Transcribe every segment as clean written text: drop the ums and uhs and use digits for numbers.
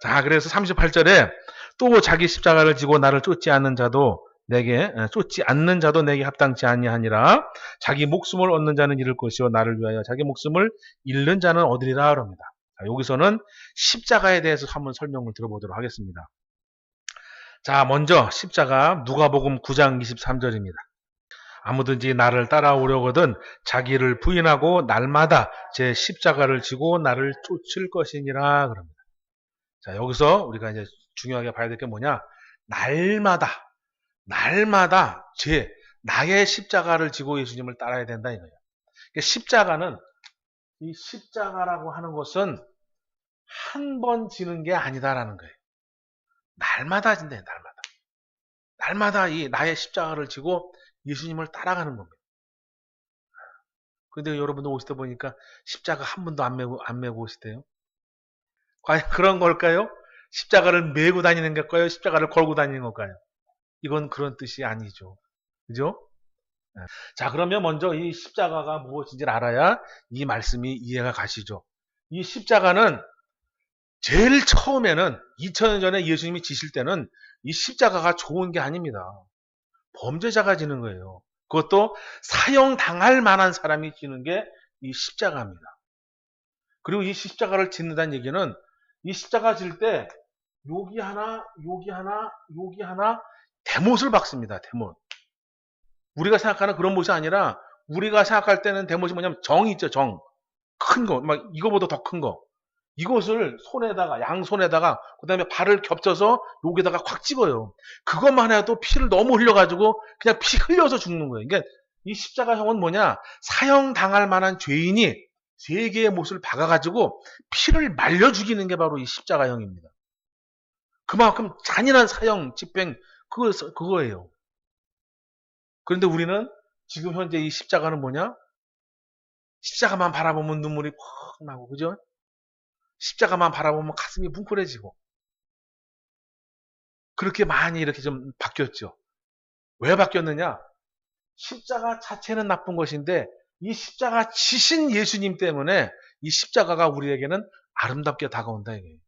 자, 그래서 38절에 또 자기 십자가를 지고 나를 쫓지 않는 자도 내게 합당치 아니하니라. 자기 목숨을 얻는 자는 잃을 것이요 나를 위하여 자기 목숨을 잃는 자는 얻으리라 그럽니다. 자, 여기서는 십자가에 대해서 한번 설명을 들어보도록 하겠습니다. 자, 먼저 십자가 누가복음 9장 23절입니다. 아무든지 나를 따라오려거든 자기를 부인하고 날마다 제 십자가를 지고 나를 쫓을 것이니라 그럽니다. 자, 여기서 우리가 이제 중요하게 봐야 될 게 뭐냐? 날마다 나의 십자가를 지고 예수님을 따라야 된다 이거예요. 십자가는 이 십자가라고 하는 것은 한 번 지는 게 아니다라는 거예요. 날마다 진대, 날마다 이 나의 십자가를 지고 예수님을 따라가는 겁니다. 근데 여러분들 오실 때 보니까 십자가 한 번도 안 메고 오시대요. 과연 그런 걸까요? 십자가를 메고 다니는 걸까요? 십자가를 걸고 다니는 걸까요? 이건 그런 뜻이 아니죠. 그죠? 자, 그러면 먼저 이 십자가가 무엇인지를 알아야 이 말씀이 이해가 가시죠. 이 십자가는 제일 처음에는 2000년 전에 예수님이 지실 때는 이 십자가가 좋은 게 아닙니다. 범죄자가 지는 거예요. 그것도 사형당할 만한 사람이 지는 게 이 십자가입니다. 그리고 이 십자가를 짓는다는 얘기는 이 십자가 질 때 여기 하나 대못을 박습니다. 대못. 우리가 생각하는 그런 못이 아니라 우리가 생각할 때는 대못이 뭐냐면 정 있죠. 정. 큰 거. 막 이거보다 더 큰 거. 이것을 손에다가 양손에다가 그다음에 발을 겹쳐서 여기다가 콱 집어요. 그것만 해도 피를 너무 흘려가지고 그냥 피 흘려서 죽는 거예요. 그러니까 이 십자가형은 뭐냐? 사형당할 만한 죄인이 3개의 못을 박아가지고 피를 말려 죽이는 게 바로 이 십자가형입니다. 그만큼 잔인한 사형, 집행 그거예요. 그런데 우리는 지금 현재 이 십자가는 뭐냐? 십자가만 바라보면 눈물이 퍽 나고, 그죠? 십자가만 바라보면 가슴이 뭉클해지고. 그렇게 많이 이렇게 좀 바뀌었죠. 왜 바뀌었느냐? 십자가 자체는 나쁜 것인데 이 십자가 지신 예수님 때문에 이 십자가가 우리에게는 아름답게 다가온다 이거예요.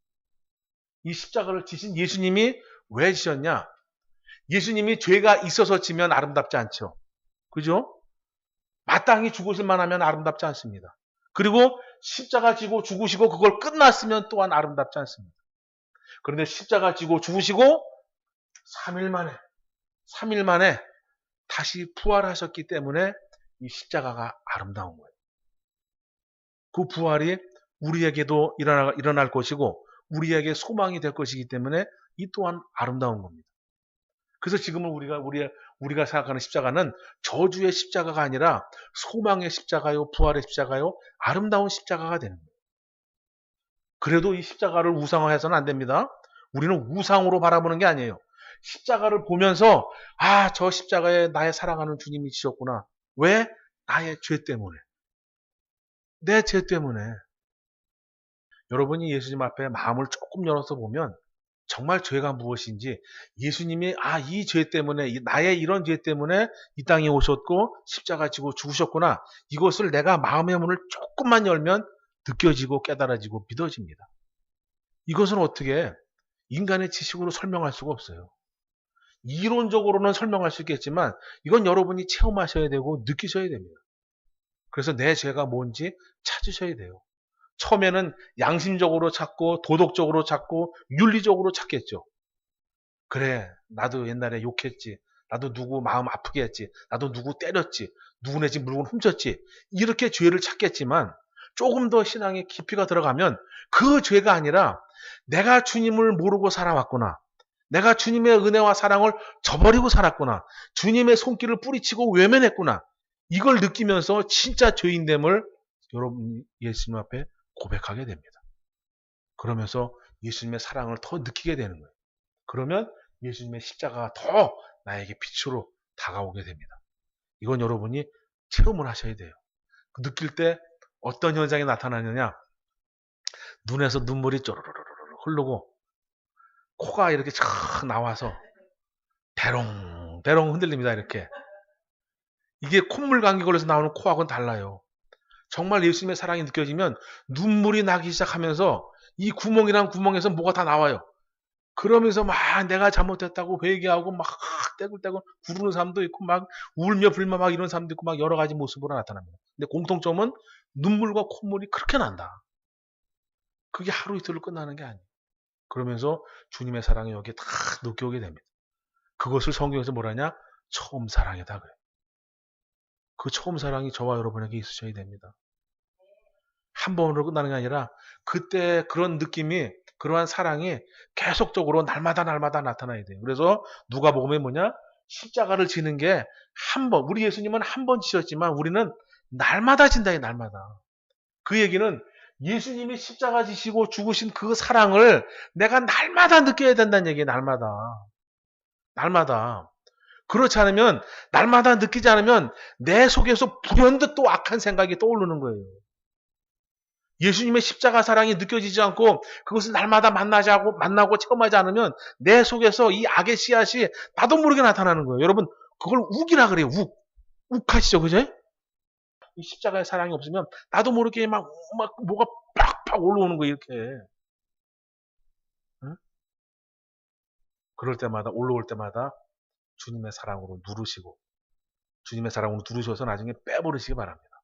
이 십자가를 지신 예수님이 왜 지셨냐? 예수님이 죄가 있어서 지면 아름답지 않죠. 그죠? 마땅히 죽으실 만하면 아름답지 않습니다. 그리고 십자가 지고 죽으시고 그걸 끝났으면 또한 아름답지 않습니다. 그런데 십자가 지고 죽으시고 3일 만에 다시 부활하셨기 때문에 이 십자가가 아름다운 거예요. 그 부활이 우리에게도 일어날 것이고 우리에게 소망이 될 것이기 때문에 이 또한 아름다운 겁니다. 그래서 지금은 우리가 생각하는 십자가는 저주의 십자가가 아니라 소망의 십자가요, 부활의 십자가요, 아름다운 십자가가 되는 거예요. 그래도 이 십자가를 우상화해서는 안 됩니다. 우리는 우상으로 바라보는 게 아니에요. 십자가를 보면서 저 십자가에 나의 사랑하는 주님이 지셨구나. 왜? 나의 죄 때문에. 내 죄 때문에. 여러분이 예수님 앞에 마음을 조금 열어서 보면 정말 죄가 무엇인지 예수님이 이 죄 때문에 나의 이런 죄 때문에 이 땅에 오셨고 십자가 지고 죽으셨구나. 이것을 내가 마음의 문을 조금만 열면 느껴지고 깨달아지고 믿어집니다. 이것은 어떻게 인간의 지식으로 설명할 수가 없어요. 이론적으로는 설명할 수 있겠지만 이건 여러분이 체험하셔야 되고 느끼셔야 됩니다. 그래서 내 죄가 뭔지 찾으셔야 돼요. 처음에는 양심적으로 찾고 도덕적으로 찾고 윤리적으로 찾겠죠. 그래, 나도 옛날에 욕했지. 나도 누구 마음 아프게 했지. 나도 누구 때렸지. 누구네 집 물건 훔쳤지. 이렇게 죄를 찾겠지만 조금 더 신앙의 깊이가 들어가면 그 죄가 아니라 내가 주님을 모르고 살아왔구나. 내가 주님의 은혜와 사랑을 저버리고 살았구나. 주님의 손길을 뿌리치고 외면했구나. 이걸 느끼면서 진짜 죄인됨을 여러분 예수님 앞에 고백하게 됩니다. 그러면서 예수님의 사랑을 더 느끼게 되는 거예요. 그러면 예수님의 십자가가 더 나에게 빛으로 다가오게 됩니다. 이건 여러분이 체험을 하셔야 돼요. 느낄 때 어떤 현상이 나타나느냐? 눈에서 눈물이 쪼르르르 흐르고 코가 이렇게 촥 나와서 대롱대롱 흔들립니다. 이렇게. 이게 콧물 감기 걸려서 나오는 코하고는 달라요. 정말 예수님의 사랑이 느껴지면 눈물이 나기 시작하면서 이 구멍이란 구멍에서 뭐가 다 나와요. 그러면서 막 내가 잘못했다고 회개하고 막 떼굴떼굴 구르는 사람도 있고 막 울며 불며 막 이런 사람도 있고 막 여러 가지 모습으로 나타납니다. 근데 공통점은 눈물과 콧물이 그렇게 난다. 그게 하루 이틀로 끝나는 게 아니에요. 그러면서 주님의 사랑이 여기에 다 느껴오게 됩니다. 그것을 성경에서 뭐라냐? 처음 사랑이다 그래요. 그 처음 사랑이 저와 여러분에게 있으셔야 됩니다. 한 번으로 끝나는 게 아니라 그때 그런 느낌이 그러한 사랑이 계속적으로 날마다 나타나야 돼요. 그래서 누가복음에 뭐냐? 십자가를 지는 게 한 번, 우리 예수님은 한 번 지셨지만 우리는 날마다 진다, 날마다. 그 얘기는 예수님이 십자가 지시고 죽으신 그 사랑을 내가 날마다 느껴야 된다는 얘기예요, 날마다. 날마다. 그렇지 않으면, 날마다 느끼지 않으면 내 속에서 불현듯 또 악한 생각이 떠오르는 거예요. 예수님의 십자가 사랑이 느껴지지 않고 그것을 날마다 만나고 체험하지 않으면 내 속에서 이 악의 씨앗이 나도 모르게 나타나는 거예요. 여러분, 그걸 욱이라 그래요. 욱하시죠, 그죠? 이 십자가의 사랑이 없으면 나도 모르게 막 뭐가 팍팍 올라오는 거예요, 이렇게. 응? 그럴 때마다, 올라올 때마다 주님의 사랑으로 누르시고, 주님의 사랑으로 누르셔서 나중에 빼버리시기 바랍니다.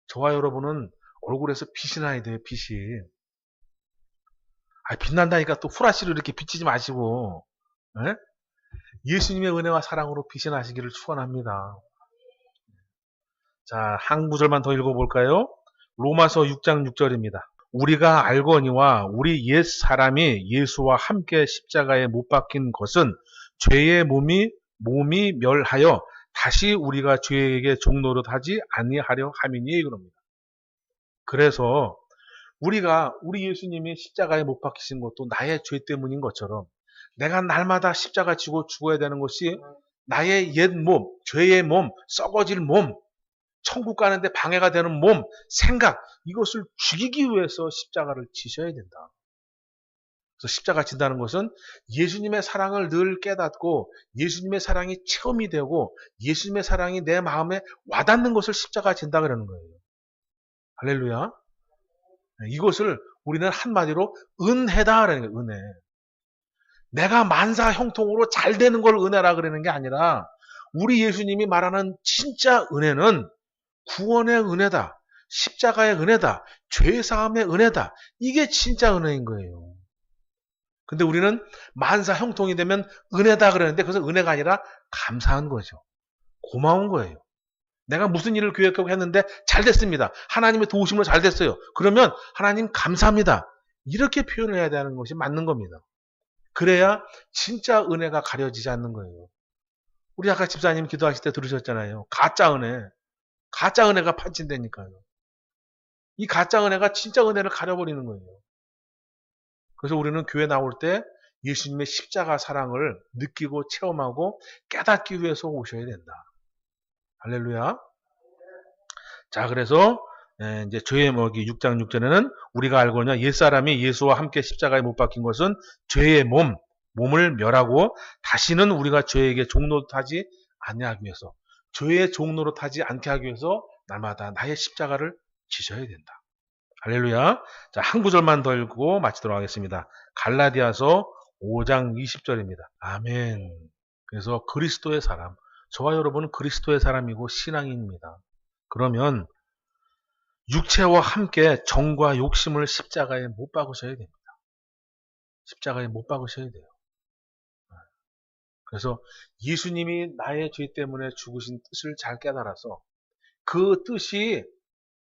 저와 여러분은 얼굴에서 빛이 나야 돼요, 빛이. 빛난다니까 또 후라시로 이렇게 비치지 마시고, 에? 예수님의 은혜와 사랑으로 빛이 나시기를 축원합니다. 자, 한 구절만 더 읽어볼까요? 로마서 6장 6절입니다. 우리가 알거니와 우리 옛 사람이 예수와 함께 십자가에 못 박힌 것은 죄의 몸이 멸하여 다시 우리가 죄에게 종노릇하지 아니하려 함이니 그럽니다. 그래서 우리 예수님이 십자가에 못 박히신 것도 나의 죄 때문인 것처럼 내가 날마다 십자가 지고 죽어야 되는 것이 나의 옛 몸, 죄의 몸, 썩어질 몸, 천국 가는데 방해가 되는 몸, 생각, 이것을 죽이기 위해서 십자가를 지셔야 된다. 그래서 십자가 진다는 것은 예수님의 사랑을 늘 깨닫고 예수님의 사랑이 체험이 되고 예수님의 사랑이 내 마음에 와닿는 것을 십자가 진다 그러는 거예요. 할렐루야. 이것을 우리는 한마디로 은혜다라는 거예요. 은혜. 내가 만사 형통으로 잘 되는 걸 은혜라 그러는 게 아니라 우리 예수님이 말하는 진짜 은혜는 구원의 은혜다. 십자가의 은혜다. 죄사함의 은혜다. 이게 진짜 은혜인 거예요. 근데 우리는 만사 형통이 되면 은혜다 그러는데 그것은 은혜가 아니라 감사한 거죠. 고마운 거예요. 내가 무슨 일을 계획하고 했는데 잘 됐습니다. 하나님의 도우심으로 잘 됐어요. 그러면 하나님 감사합니다. 이렇게 표현을 해야 되는 것이 맞는 겁니다. 그래야 진짜 은혜가 가려지지 않는 거예요. 우리 아까 집사님 기도하실 때 들으셨잖아요. 가짜 은혜가 판친다니까요. 이 가짜 은혜가 진짜 은혜를 가려버리는 거예요. 그래서 우리는 교회 나올 때 예수님의 십자가 사랑을 느끼고 체험하고 깨닫기 위해서 오셔야 된다. 할렐루야. 자, 그래서 이제 죄의 먹이 6장 6절에는 우리가 알거냐 옛사람이 예수와 함께 십자가에 못 박힌 것은 죄의 몸을 멸하고 다시는 우리가 죄에게 종노릇하지 아니하기 위해서 죄의 종노릇하지 않게 하기 위해서 날마다 나의 십자가를 지셔야 된다. 할렐루야. 자, 한 구절만 더 읽고 마치도록 하겠습니다. 갈라디아서 5장 20절입니다. 아멘. 그래서 그리스도의 사람, 저와 여러분은 그리스도의 사람이고 신앙인입니다. 그러면 육체와 함께 정과 욕심을 십자가에 못 박으셔야 됩니다. 십자가에 못 박으셔야 돼요. 그래서 예수님이 나의 죄 때문에 죽으신 뜻을 잘 깨달아서 그 뜻이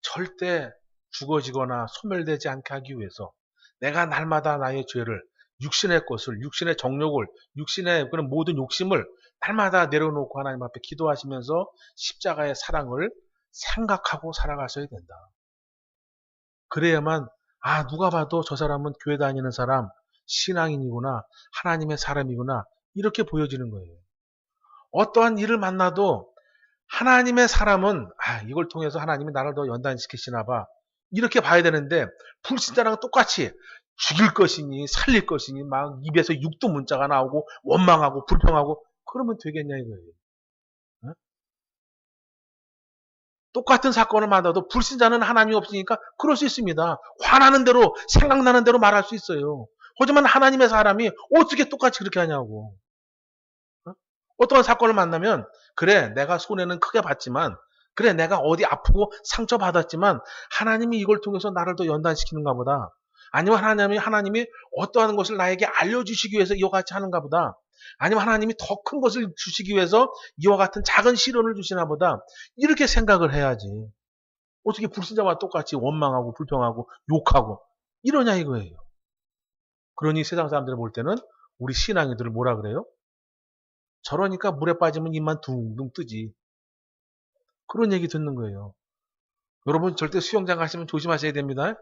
절대 죽어지거나 소멸되지 않게 하기 위해서 내가 날마다 나의 죄를 육신의 것을, 육신의 정욕을, 육신의 그런 모든 욕심을 날마다 내려놓고 하나님 앞에 기도하시면서 십자가의 사랑을 생각하고 살아가셔야 된다. 그래야만 누가 봐도 저 사람은 교회 다니는 사람, 신앙인이구나, 하나님의 사람이구나 이렇게 보여지는 거예요. 어떠한 일을 만나도 하나님의 사람은 이걸 통해서 하나님이 나를 더 연단시키시나 봐 이렇게 봐야 되는데 불신자랑 똑같이 죽일 것이니 살릴 것이니 막 입에서 육두 문자가 나오고 원망하고 불평하고 그러면 되겠냐 이거예요. 똑같은 사건을 만나도 불신자는 하나님이 없으니까 그럴 수 있습니다. 화나는 대로 생각나는 대로 말할 수 있어요. 하지만 하나님의 사람이 어떻게 똑같이 그렇게 하냐고. 어떤 사건을 만나면 그래 내가 손해는 크게 봤지만 그래 내가 어디 아프고 상처받았지만 하나님이 이걸 통해서 나를 더 연단시키는가 보다. 아니면 하나님이 어떠한 것을 나에게 알려주시기 위해서 이와 같이 하는가 보다. 아니면 하나님이 더 큰 것을 주시기 위해서 이와 같은 작은 시련을 주시나 보다. 이렇게 생각을 해야지. 어떻게 불신자와 똑같이 원망하고 불평하고 욕하고 이러냐 이거예요. 그러니 세상 사람들이 볼 때는 우리 신앙이들을 뭐라 그래요? 저러니까 물에 빠지면 입만 둥둥 뜨지. 그런 얘기 듣는 거예요. 여러분 절대 수영장 가시면 조심하셔야 됩니다.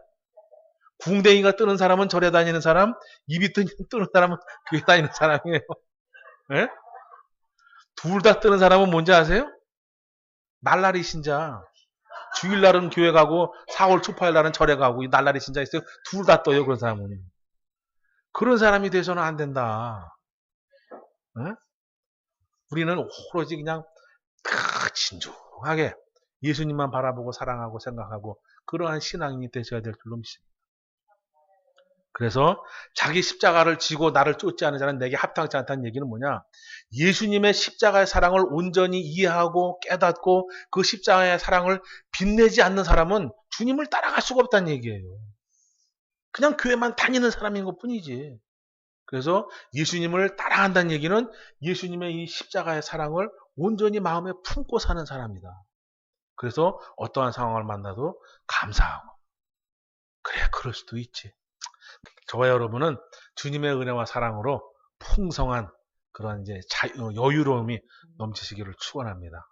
궁뎅이가 뜨는 사람은 절에 다니는 사람, 입이 뜨는 사람은 교회 다니는 사람이에요. 네? 둘 다 뜨는 사람은 뭔지 아세요? 날라리 신자. 주일날은 교회 가고 4월 초파일 날은 절에 가고 이 날라리 신자 있어요. 둘 다 떠요 그런 사람은. 그런 사람이 돼서는 안 된다. 네? 우리는 오로지 그냥 진중하게 예수님만 바라보고 사랑하고 생각하고 그러한 신앙인이 되셔야 될 줄로 믿습니다. 그래서 자기 십자가를 지고 나를 쫓지 않은 자는 내게 합당치 않다는 얘기는 뭐냐? 예수님의 십자가의 사랑을 온전히 이해하고 깨닫고 그 십자가의 사랑을 빛내지 않는 사람은 주님을 따라갈 수가 없다는 얘기예요. 그냥 교회만 다니는 사람인 것뿐이지. 그래서 예수님을 따라간다는 얘기는 예수님의 이 십자가의 사랑을 온전히 마음에 품고 사는 사람이다. 그래서 어떠한 상황을 만나도 감사하고 그래 그럴 수도 있지. 저와 여러분은 주님의 은혜와 사랑으로 풍성한 그런 이제 여유로움이 넘치시기를 축원합니다.